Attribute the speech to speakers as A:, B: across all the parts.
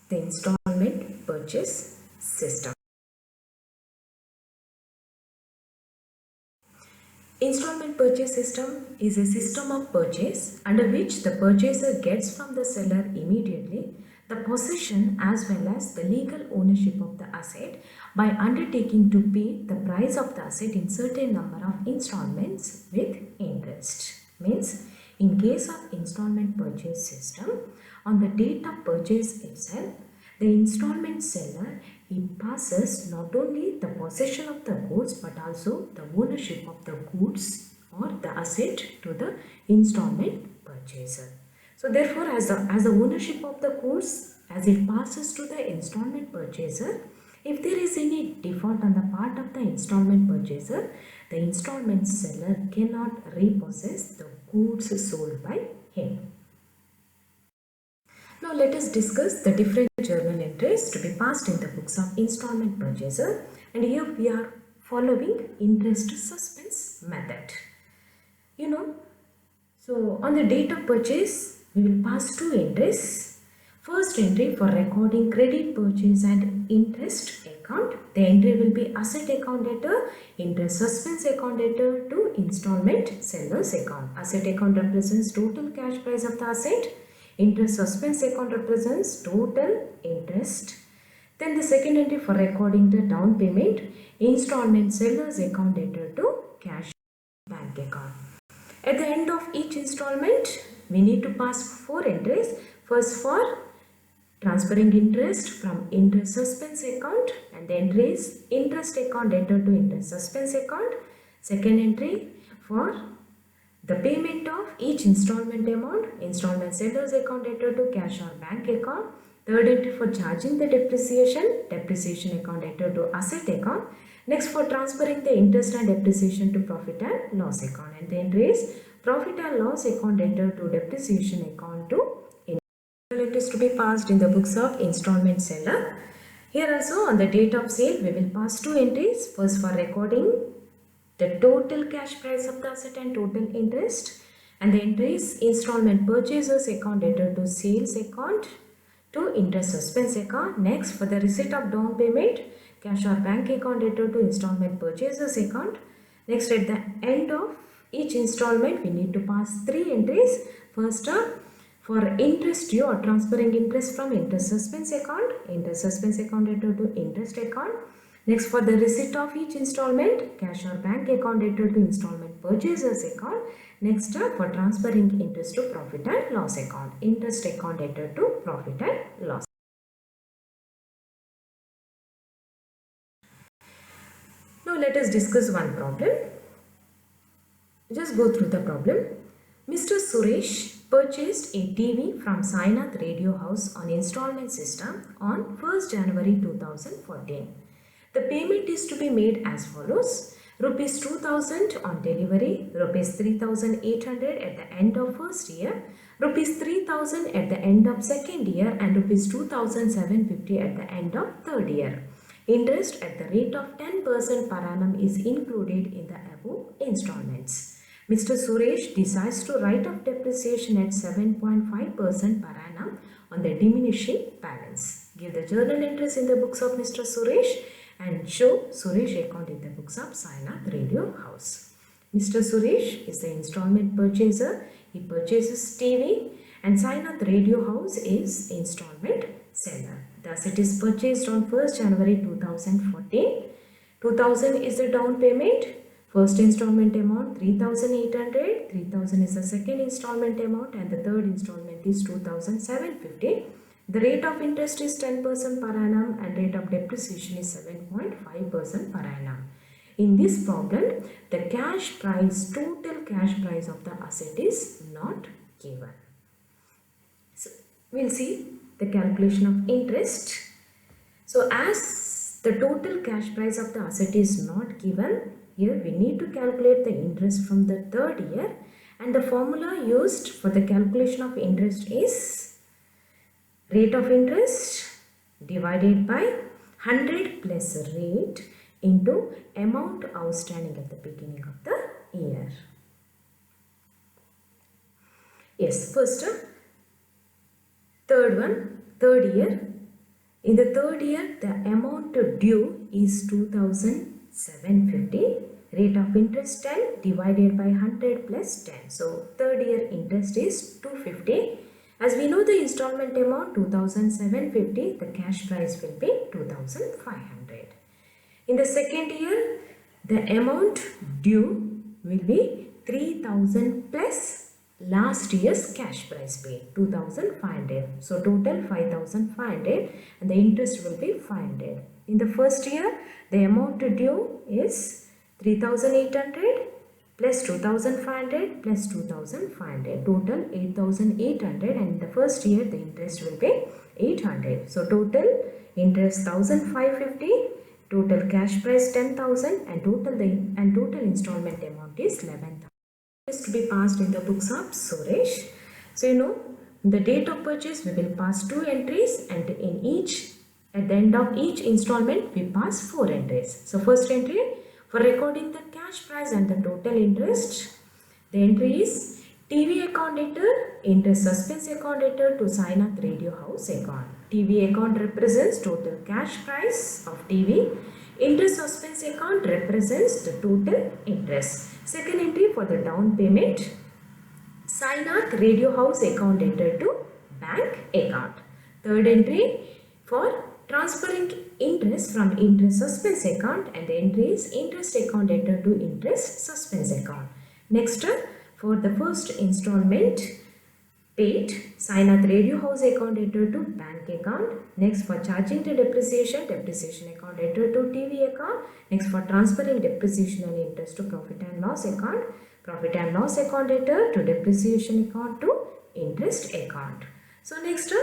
A: the installment purchase system. Installment purchase system is a system of purchase under which the purchaser gets from the seller immediately the possession as well as the legal ownership of the asset by undertaking to pay the price of the asset in certain number of installments with interest. Means, in case of installment purchase system, on the date of purchase itself, the installment seller, he passes not only the possession of the goods but also the ownership of the goods or the asset to the installment purchaser. So therefore, as the ownership of the goods, as it passes to the installment purchaser, if there is any default on the part of the installment purchaser, the installment seller cannot repossess the goods sold by him. Now let us discuss the different journal entries to be passed in the books of installment purchaser, and here we are following interest suspense method. So on the date of purchase, we will pass two entries. First entry for recording credit, purchase and interest account. The entry will be asset account debtor, interest suspense account debtor to installment seller's account. Asset account represents total cash price of the asset. Interest suspense account represents total interest. Then the second entry for recording the down payment, installment seller's account debtor to cash bank account. At the end of each installment, we need to pass four entries. First for transferring interest from interest suspense account, and the entry is interest account debtor to interest suspense account. Second entry for the payment of each installment amount, installment seller's account debtor to cash or bank account. Third entry for charging the depreciation account debtor to asset account. Next for transferring the interest and depreciation to profit and loss account. And the entry is profit and loss account debtor to depreciation account to interest. It is to be passed in the books of installment seller. Here also on the date of sale, we will pass two entries. First for recording the total cash price of the asset and total interest, and the entries installment purchasers account debtor to sales account to interest suspense account. Next for the receipt of down payment, cash or bank account debtor to installment purchasers account. Next at the end of each installment, we need to pass three entries. First for interest due or transferring interest from interest suspense account debtor to interest account. Next for the receipt of each installment, cash or bank account debtor to installment purchasers account. Next for transferring interest to profit and loss account, interest account debtor to profit and loss. Now let us discuss one problem. Just go through the problem. Mr. Suresh purchased a TV from Sainath Radio House on installment system on 1st January 2014. The payment is to be made as follows: Rupees 2000 on delivery, Rupees 3800 at the end of first year, Rupees 3000 at the end of second year, and Rupees 2750 at the end of third year. Interest at the rate of 10% per annum is included in the above installments. Mr. Suresh decides to write off depreciation at 7.5% per annum on the diminishing balance. Give the journal entries in the books of Mr. Suresh and show Suresh account in the books of Sainath Radio House. Mr. Suresh is the installment purchaser. He purchases TV, and Sainath Radio House is installment seller. Thus it is purchased on 1st January 2014. 2000 is the down payment. First installment amount 3800, 3000 is the second installment amount, and the third installment is 2750. The rate of interest is 10% per annum and rate of depreciation is 7.5% per annum. In this problem, the cash price, total cash price of the asset is not given. So, we'll see the calculation of interest. So, as the total cash price of the asset is not given, here we need to calculate the interest from the third year, and the formula used for the calculation of interest is rate of interest divided by 100 plus rate into amount outstanding at the beginning of the year. Yes, first third year, In the third year, the amount due is 2,750. Rate of interest 10 divided by 100 plus 10. So third year interest is 250. As we know the installment amount 2,750, the cash price will be 2,500. In the second year, the amount due will be 3,000 plus last year's cash price paid 2,500. So total 5,500 and the interest will be 500. In the first year, the amount due is 3,800 plus 2,500 plus 2,500. Total 8,800 and in the first year the interest will be 800. So total interest 1,550. Total cash price 10,000 and total installment amount is 11,000. Is to be passed in the books of Suresh. So the date of purchase we will pass 2 entries and at the end of each installment we pass 4 entries. So first entry for recording the cash price and the total interest. The entry is TV account debtor, interest suspense account debtor to Sainath Radio House account. TV account represents total cash price of TV. Interest suspense account represents the total interest. Second entry for the down payment. Sainath Radio House account debtor to bank account. Third entry for transferring interest from interest suspense account and the entry is interest account debtor to interest suspense account. Next for the first installment paid Sainath Radio House account debtor to bank account. Next for charging the depreciation account debtor to TV account. Next for transferring depreciation and interest to profit and loss account debtor to depreciation account to interest account. So next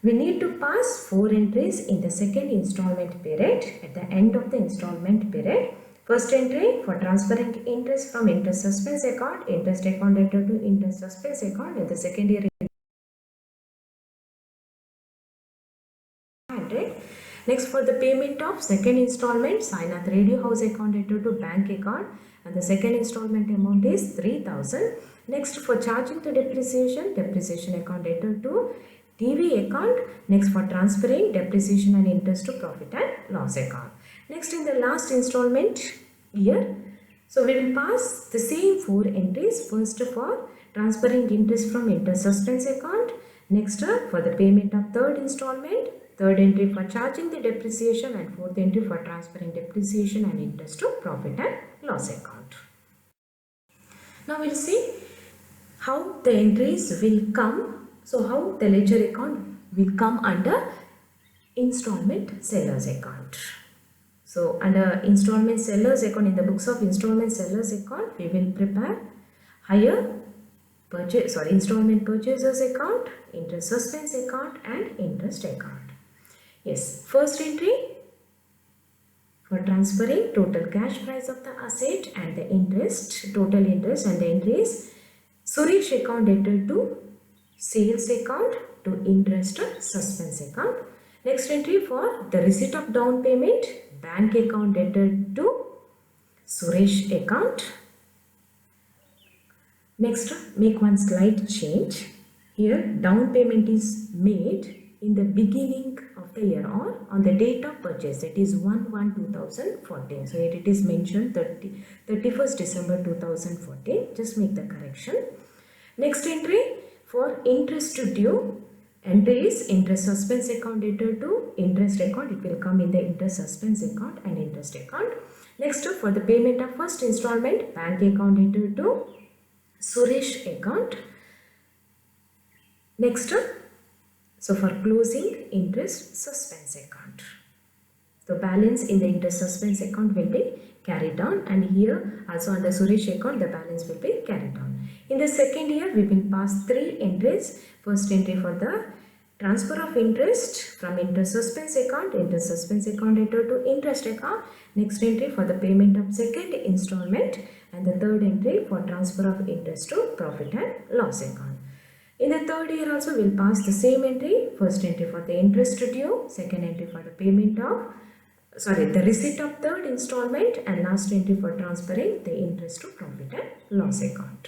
A: we need to pass 4 entries in the second installment period at the end of the installment period. First entry for transferring interest from interest suspense account debtor to interest suspense account in the second year. Next for the payment of second installment Sainath Radio House account debtor to bank account and the second installment amount is 3,000. Next for charging the depreciation account debtor to TV account. Next for transferring depreciation and interest to profit and loss account. Next in the last installment year, so we will pass the same 4 entries. First for transferring interest from interest suspense account. Next for the payment of third installment. Third entry for charging the depreciation and fourth entry for transferring depreciation and interest to profit and loss account. Now we will see how the entries will come. So how the ledger account will come under installment sellers account. So under installment sellers account, in the books of installment sellers account, we will prepare installment purchasers account, interest suspense account and interest account. Yes, first entry for transferring total cash price of the asset and the interest, total interest, and the entry is Suresh account debtor to sales account to interest suspense account. Next entry for the receipt of down payment, bank account debtor to Suresh account. Next, make one slight change. Here down payment is made in the beginning of the year or on the date of purchase, that is 1/1/2014. So it is mentioned 31st December 2014. Just make the correction. Next entry for interest due, entry is interest suspense account debtor to interest account. It will come in the interest suspense account and interest account. Next for the payment of first installment, bank account debtor to Suresh account. Next, so for closing, interest suspense account. The balance in the interest suspense account will be carried on, and here also under Suresh account the balance will be carried on. In the second year we will pass 3 entries. First entry for the transfer of interest from interest suspense account debtor to interest account. Next entry for the payment of second installment, and the third entry for transfer of interest to profit and loss account. In the third year also we will pass the same entry. First entry for the interest due, second entry for the payment of the receipt of third installment, and last entry for transferring the interest to profit and loss account.